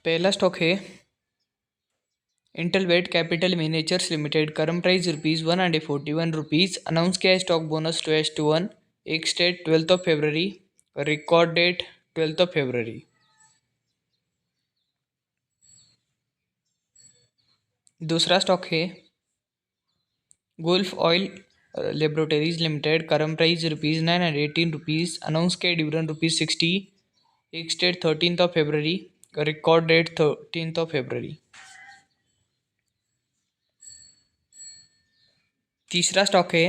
पहला स्टॉक है Intellivate Capital Miniatures limited. Current price ₹141। Announce किया है स्टॉक बोनस 2:1। एक्स डेट 12 फरवरी। रिकॉर्ड डेट 12 फरवरी। दूसरा स्टॉक है Gulf Oil Laboratories limited. Current price ₹918। Announce किया डिविडेंड ₹60। एक्स डेट 13 फरवरी। रिकॉर्ड डेट 13 फरवरी। तीसरा स्टॉक है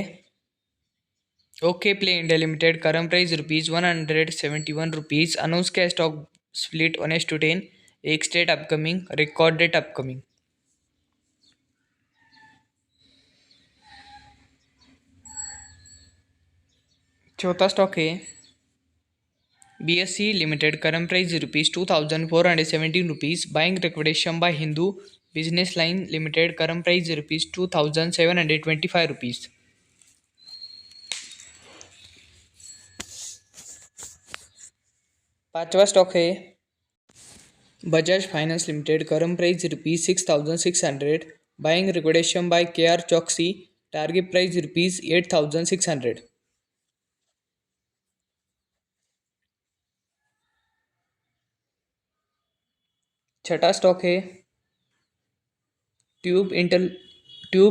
OK Play India limited. Current price ₹171। Announce किया stock split 1:10। Ex date upcoming. Record date upcoming. चौथा स्टॉक है BSE limited. Current price ₹2,417। Buying recommendation by Hindu Business Line limited. Current price ₹2,725। पांचवा stock है Bajaj finance limited. Current price ₹6,600। Buying recommendation by KR Choksey. Target price ₹8,600। छठा stock है Tube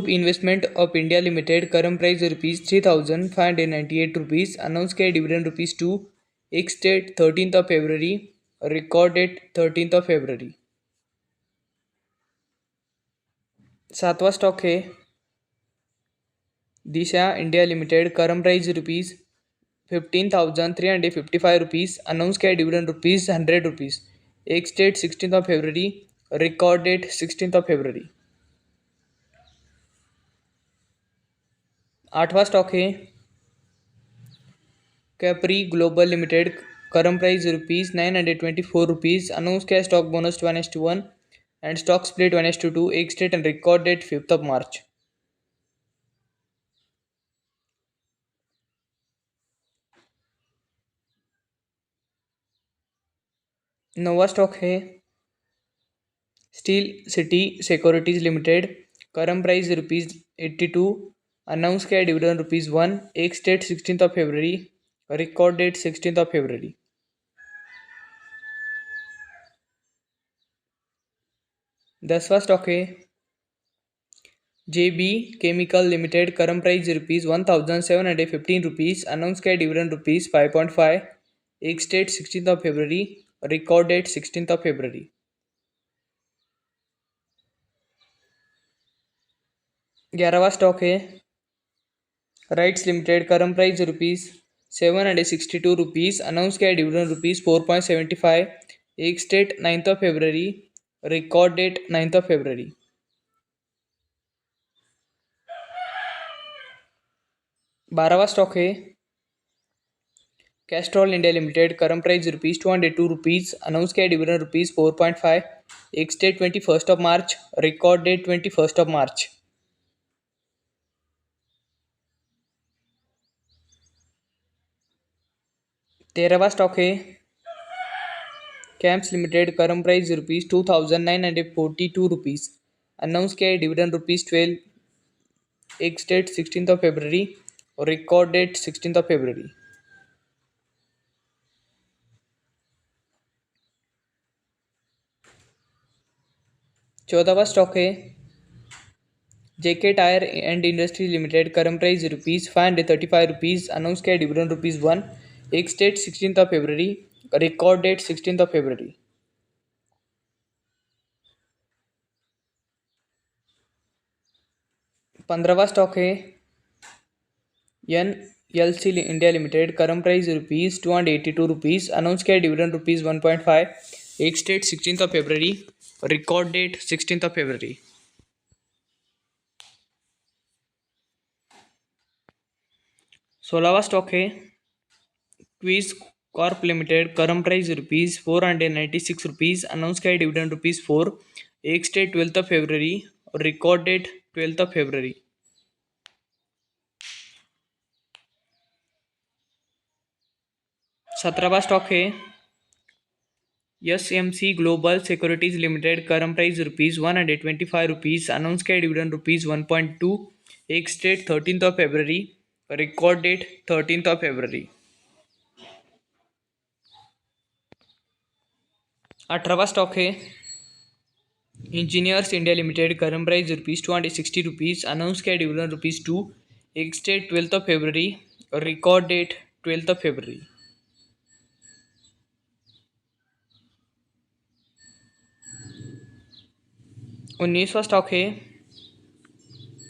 Investment of India limited. Current price ₹3,598। Announce किया dividend ₹2। Ex date 13 फरवरी। Record date 13 फरवरी। सातवां stock है Disa India limited. Current price ₹15,355। Announce किया dividend ₹100। Ex date 16 फरवरी। Record date 16 फरवरी। आठवां स्टॉक है Capri Global limited. Current price ₹924। Announce किया stock bonus 1:1 and stock split 1:2। Ex date and record date 5 मार्च। नौवा स्टॉक है Steel City Securities limited. Current price ₹82। Announce किया डिविडेंड ₹1। एक्स डेट 16 फरवरी। रिकॉर्ड डेट 16 फरवरी। 10वां स्टॉक है JB chemical limited. Current price ₹1,715। Announce किया डिविडेंड ₹5.5। एक्स डेट 16 फरवरी। रिकॉर्ड डेट 16 फरवरी। 11वां स्टॉक है rights limited. Current price ₹762। Announce किया डिविडेंड ₹4.75। एक्स डेट 9 फरवरी। Record date 9 फरवरी। 12वां stock है Castrol India limited. Current price ₹202। Announce किया dividend ₹4.5। Ex date 21 मार्च। Record date 21 मार्च। 13वां stock है camps limited. Current price ₹2,942। Announce किया dividend ₹12। X date 16 फरवरी। Record date 16 फरवरी। 14वां stock है JK tyre and industry limited. Current price ₹535। Announce किया dividend ₹1। Ex date 16 फरवरी। Record date 16 फरवरी। 15वां stock है NLC India limited. Current price ₹282। Announce किया dividend ₹1.5। X date 16 फरवरी। Record date 16 फरवरी। 16वां stock है Quess Corp limited. Current price ₹496। Announce किया dividend ₹4। X date 12 फरवरी। Record date 12 फरवरी। 17वां stock है SMC Global Securities Limited current price rupees 125 rupees announced के dividend rupees 1.2 एक date 13th of February record date 13th of February 18वां stock है Engineers India limited current price rupees 260 rupees announce किया dividend rupees 2 ex date 12th of February और record date 12th of February 19वां stock है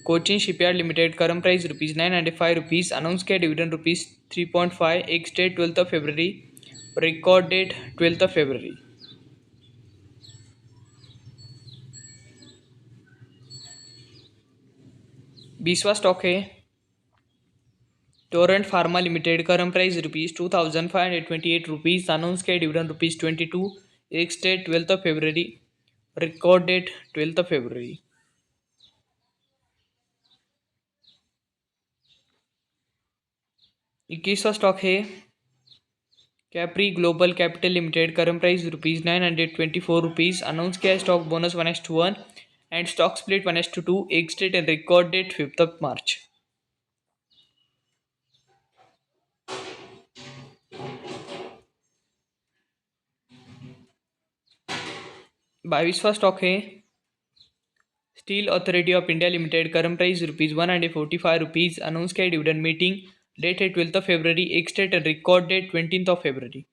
Cochin Shipyard limited current price rupees 995 rupees announce किया dividend rupees 3.5 ex date 12th of February record date 12th of February 20वां stock है Torrent Pharma limited current price rupees 2528 rupees announce किया dividend rupees 22 ex date 12th of February record date 12th of February 21वां stock है Capri Global Capital limited current price rupees 924 rupees announce किया stock bonus 1:1 and stock split 1:2 ex date and record date 5th of March 22वां stock है Steel Authority of India limited current price rupees 145 rupees announce किया dividend meeting date है 12th of February ex date and record date 20th of February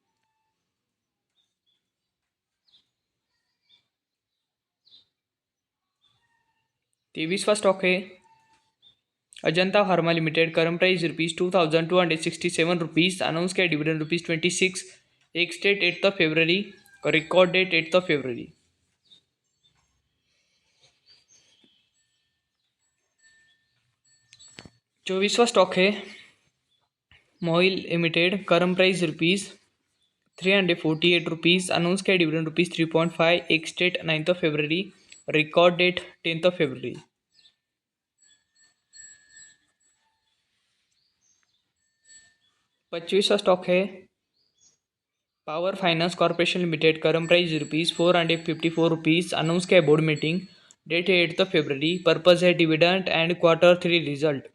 23वां stock है Ajanta pharma limited current price rupees 2267 rupees announce किया dividend rupees 26 ex date 8th of February और record date 8th of February 24वां stock है MOIL limited current price rupees 348 rupees announce किया dividend rupees 3.5 ex date 9th of February record date 10th of February 25वां stock है Power Finance Corporation limited current price rupees 454 rupees announce किया board meeting date है 8th of February purpose है dividend and Q3 result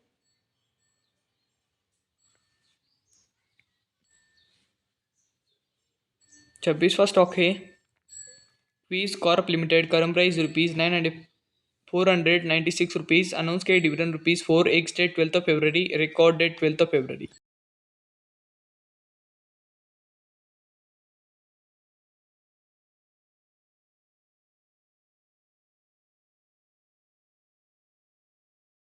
26वां stock है Quess Corp limited current price rupees 496 rupees announce किया dividend rupees 4 ex date 12th of February record date 12th of February